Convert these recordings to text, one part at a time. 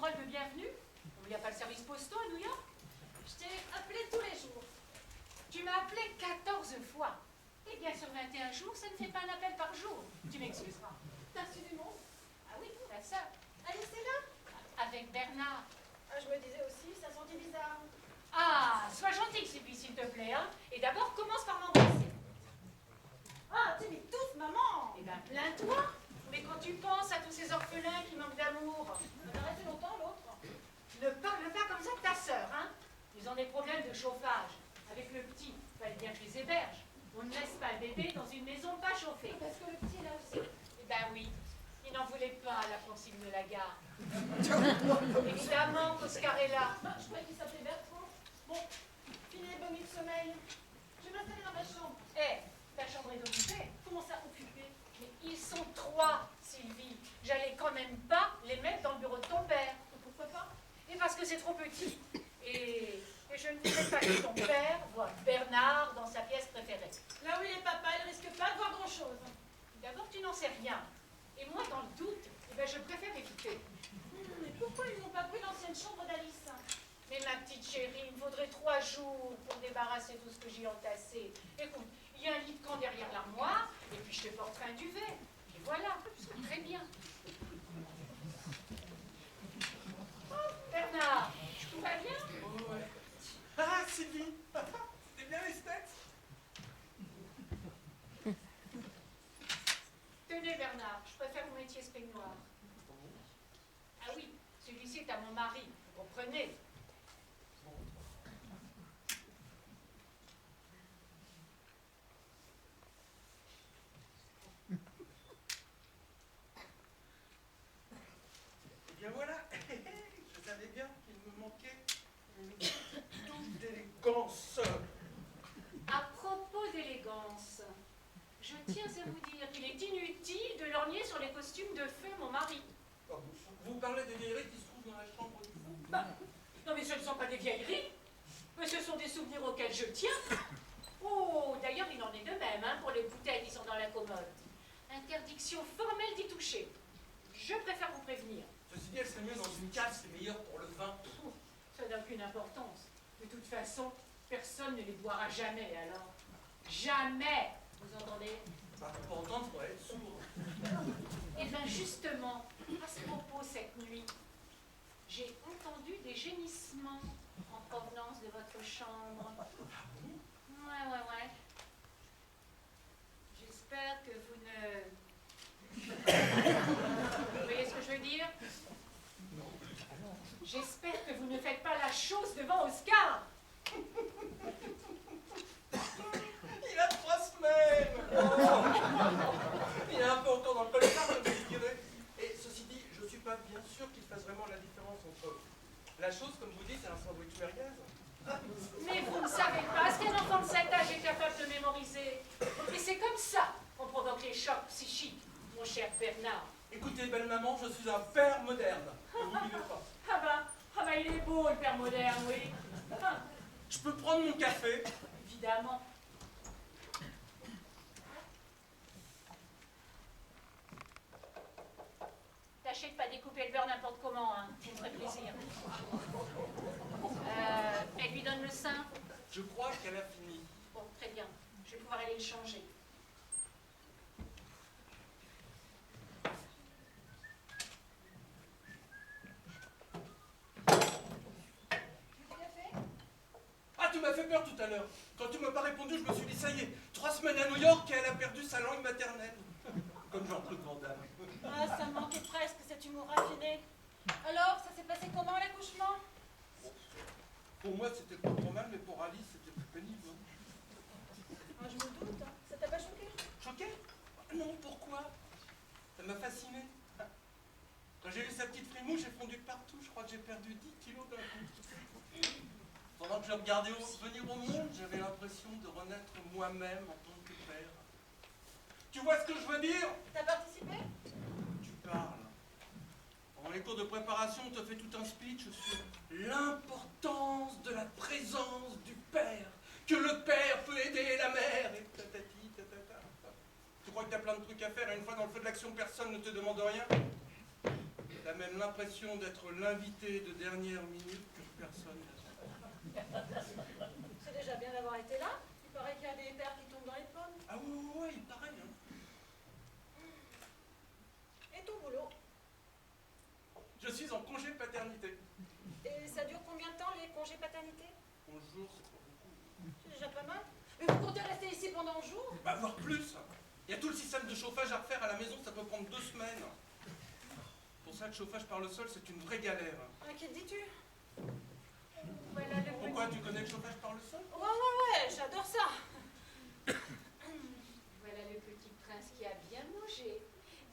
parole de bienvenue? Il n'y a pas le service postal à New York? Je t'ai appelé tous les jours. Tu m'as appelé 14 fois. Eh bien, sur 21 jours, ça ne fait pas un appel par jour. Tu m'excuseras. T'as reçu du monde? Ah oui, la sœur. Alice est là? Avec Bernard. Ah, je me disais aussi, ça sentit bizarre. Ah, sois gentil, Sylvie, s'il te plaît, hein. Et d'abord, commence par m'embrasser. Ah, tu m'étouffes, maman! Eh bien, plains-toi. Mais quand tu penses à tous ces orphelins qui manquent d'amour, On a resté longtemps, l'autre. ne parle pas comme ça de ta sœur, hein. Ils ont des problèmes de chauffage. Avec le petit, il fallait bien que je les héberge. On ne laisse pas le bébé dans une maison pas chauffée. Parce que le petit est là aussi. Eh ben oui, il n'en voulait pas la consigne de la gare. Évidemment qu'Oscar est là. Ah, je croyais qu'il s'appelait Bertrand. Bon, fini les bonnes nuits de sommeil. Je vais m'installer dans ma chambre. Eh, ta chambre est occupée. Comment ça, occupé? Mais ils sont 3, Sylvie. J'allais quand même pas les mettre dans le bureau de ton père. Pourquoi pas? Et parce que c'est trop petit. Et je ne voudrais pas que ton père voie Bernard dans sa pièce préférée. Là où il est papa, il risque pas de voir grand-chose. D'abord, tu n'en sais rien. Et moi, dans le doute, eh ben, je préfère éviter. Mais pourquoi ils n'ont pas pris l'ancienne chambre d'Alice? Mais ma petite chérie, il me faudrait 3 jours pour débarrasser tout ce que j'ai entassé. Écoute, il y a un lit de camp derrière l'armoire, et puis je te porterai un duvet. Et voilà, c'est très bien. Oh, Bernard, tout va bien? Oh, ouais. Ah, Sylvie! C'était bien les steaks? Tenez, Bernard, je préfère que vous mettiez ce peignoir. Ah oui, celui-ci est à mon mari, vous comprenez? Eh bien voilà, je savais bien qu'il me manquait une touche d'élégance. À propos d'élégance, je tiens à vous dire qu'il est inutile de lorgner sur les costumes de feu, mon mari. Oh, vous parlez des vieilleries qui se trouvent dans la chambre du fond? Bah, non mais ce ne sont pas des vieilleries, mais ce sont des souvenirs auxquels je tiens. Oh, d'ailleurs il en est de même hein, pour les bouteilles qui sont dans la commode. Interdiction formelle d'y toucher. Je préfère vous prévenir. Ceci dit, elle serait mieux dans une cave, c'est meilleur pour le vin. Ouf, ça n'a aucune importance. De toute façon, personne ne les boira jamais alors. Jamais, vous entendez? Bah, pour entendre, il faudrait être sourd. Et bien justement, à ce propos cette nuit, j'ai entendu des gémissements en provenance de votre chambre. Ouais. J'espère que vous ne... Vous voyez ce que je veux dire? J'espère que vous ne faites pas la chose devant Oscar. Il a 3 semaines! Il est un peu encore dans le collecteur, comme je dirais. Et ceci dit, je ne suis pas bien sûr qu'il fasse vraiment la différence entre la chose, comme vous dites, et un sandwich merguez. Mais vous ne savez pas ce qu'un enfant de cet âge est capable de mémoriser. Et c'est comme ça qu'on provoque les chocs psychiques, mon cher Bernard. Écoutez, belle maman, je suis un père moderne. Ne l'oubliez pas. Ah bah, il est beau, le père moderne, oui. Ah, Je peux prendre mon café? évidemment. Tâchez de pas découper le beurre n'importe comment, hein. Ça me ferait plaisir. Elle lui donne le sein. Je crois qu'elle a fini. Bon, très bien. Je vais pouvoir aller le changer. Ah, tu m'as fait peur tout à l'heure. Quand tu m'as pas répondu, je me suis dit, ça y est, 3 semaines à New York et elle a perdu sa langue maternelle. Comme Jean-Claude Van Damme. Ah, ça me manquait presque cet humour raffiné. Alors, ça s'est passé comment l'accouchement? Pour moi, c'était pas trop mal, mais pour Alice, c'était plus pénible. Ah, je me doute, hein. Ça t'a pas choqué? Choqué? Non, pourquoi? Ça m'a fasciné. Quand j'ai vu sa petite frimouche, j'ai fondu partout. Je crois que j'ai perdu 10 kilos d'un coup. Pendant que je regardais venir au monde, j'avais l'impression de renaître moi-même en tant que père. Tu vois ce que je veux dire? T'as participé? Tu parles. Pendant les cours de préparation, on te fait tout un speech sur l'importance de la présence du père, que le père peut aider la mère, et tatati, tatata. Tu crois que t'as plein de trucs à faire et une fois dans le feu de l'action, personne ne te demande rien? T'as même l'impression d'être l'invité de dernière minute que personne n'attend. C'est déjà bien d'avoir été là. Il paraît qu'il y a des pères qui tombent dans les pommes. Ah ouais, pareil, hein. Et ton boulot? Je suis en congé paternité. Et ça dure combien de temps les congés paternité? 11 jours, c'est pas beaucoup. C'est déjà pas mal. Mais vous comptez rester ici pendant un jour? Bah, voire plus. Il y a tout le système de chauffage à refaire à la maison, ça peut prendre 2 semaines. Pour ça, le chauffage par le sol, c'est une vraie galère. À qui le dis-tu? Voilà le Pourquoi petit... tu connais le chauffage par le sol? Ouais, j'adore ça. Voilà le petit prince qui a bien mangé,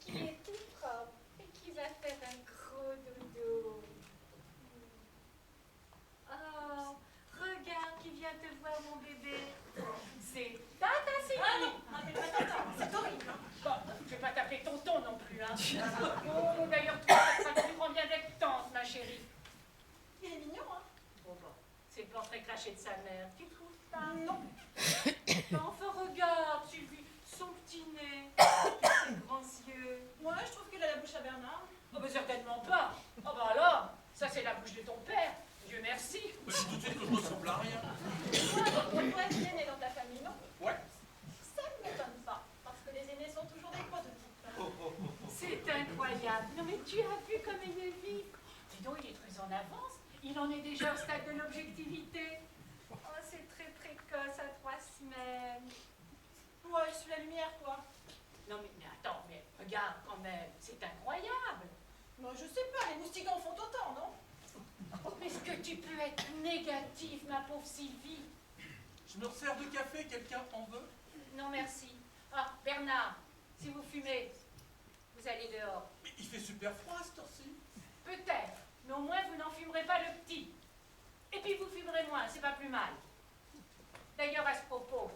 qui est tout propre et qui va faire un gros dodo. Oh, regarde qui vient te voir, mon bébé. C'est Tata, c'est Ah qui? non, appelle pas Tata, c'est horrible. Bon, je vais pas t'appeler tonton non plus, hein. Oh, d'ailleurs, toi, tu prends bien d'être tante, ma chérie. Il est mignon, hein? Bon, c'est le portrait craché de sa mère. Tu trouves pas? Non. Mais enfin, regarde, Sylvie, son petit nez, ses grands yeux. Ouais, je trouve qu'il a la bouche à Bernard. Oh, mais certainement pas. Oh, bah alors, ça c'est la bouche de ton père. Dieu merci. Bah, je dis tout de suite que je ressemble à rien. Ouais, toi, tu es né dans ta famille, non? Ouais. Ça ne m'étonne pas, parce que les aînés sont toujours des prototypes. C'est incroyable. Non, mais tu as vu comme il est vif. Dis donc, il est très en avance. Il en est déjà au stade de l'objectivité. Oh, c'est très précoce à 3 semaines. Ouais, je suis la lumière, quoi. Non, mais attends, mais regarde quand même. C'est incroyable. Moi, je sais pas, les moustiques en font autant, non? Mais est-ce que tu peux être négatif, ma pauvre Sylvie? Je me resserre de café, quelqu'un en veut? Non, merci. Ah, Bernard, si vous fumez, vous allez dehors. Mais il fait super froid à cette heure-ci. Peut-être, mais au moins vous n'en fumerez pas le petit. Et puis vous fumerez moins, c'est pas plus mal. D'ailleurs, à ce propos,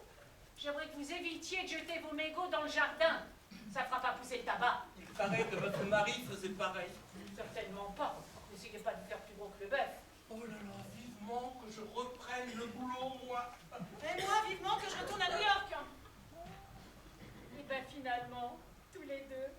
j'aimerais que vous évitiez de jeter vos mégots dans le jardin. Ça fera pas pousser le tabac. Il paraît que votre mari faisait pareil. Certainement pas. N'essayez pas de vous faire plus gros que le bœuf. Oh là là, vivement que je reprenne le boulot, moi. Et moi, vivement que je retourne à New York. Et ben finalement, tous les deux,